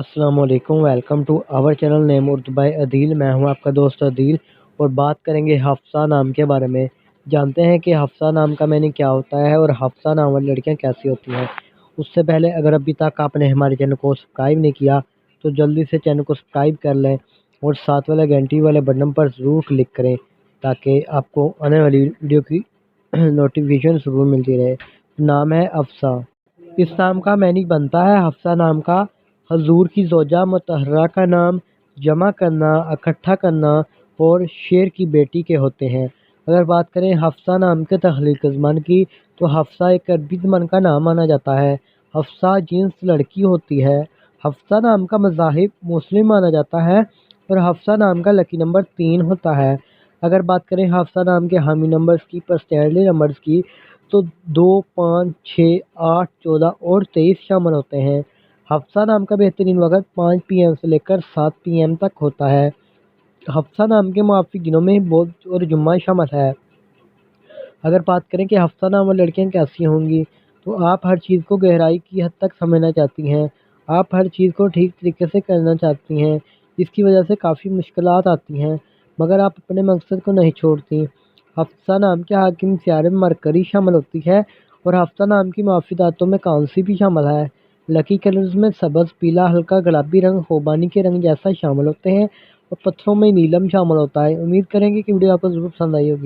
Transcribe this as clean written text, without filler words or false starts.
अस्सलाम वालेकुम। Welcome to our channel name Urdu by Adeel. मैं हूं आपका दोस्त अदील और बात करेंगे हफ्सा नाम के बारे में। जानते हैं कि हफ्सा नाम का मीनिंग क्या होता है और हफ्सा नाम वाली लड़कियां कैसी होती हैं। उससे पहले अगर अभी तक आपने हमारे चैनल को सब्सक्राइब नहीं किया तो जल्दी से चैनल को सब्सक्राइब कर लें और साथ वाले घंटी वाले बटन पर ज़रूर क्लिक करें ताकि आपको आने वाली वीडियो की नोटिफिकेशन ज़रूर मिलती रहे। नाम है हफ्सा। इस नाम का मीनिंग बनता है हफ्सा नाम का हजूर की ज़ौजा मुतहर्रा का नाम, जमा करना, इकट्ठा करना और शेर की बेटी के होते हैं। अगर बात करें हफ्सा नाम के तख्लीक ज़बान की तो हफ्सा एक अरबी ज़बान का नाम माना जाता है। हफ्सा जिन्स लड़की होती है। हफ्सा नाम का मज़ाहिब मुस्लिम माना जाता है और हफ्सा नाम का लकी नंबर 3 होता है। अगर बात करें हफ्सा नाम के हामी नंबर्स की, पर्सनैलिटी नंबर्स की, तो 2, 5, 6, 8, 14 और 23 शामिल होते हैं। हफ्सा नाम का बेहतरीन वक़्त 5 पीएम से लेकर 7 पीएम तक होता है। हफ्सा नाम के मुआफ़िक दिनों में बुध और जुम्मा शामिल है। अगर बात करें कि हफ्सा नाम वाली लड़कियाँ कैसी होंगी, तो आप हर चीज़ को गहराई की हद तक समझना चाहती हैं। आप हर चीज़ को ठीक तरीके से करना चाहती हैं, इसकी वजह से काफ़ी मुश्किलात आती हैं, मगर आप अपने मकसद को नहीं छोड़ती। हफ्सा नाम के हाकिम सियारे में मरकरी शामिल होती है और हफ्सा नाम की मुआफ़िदातों में कांसी भी शामिल है। लकी कलर्स में सब्ज़, पीला, हल्का गुलाबी रंग, खुबानी के रंग जैसा शामिल होते हैं और पत्थरों में नीलम शामिल होता है। उम्मीद करेंगे कि वीडियो आपको ज़रूर पसंद आई होगी।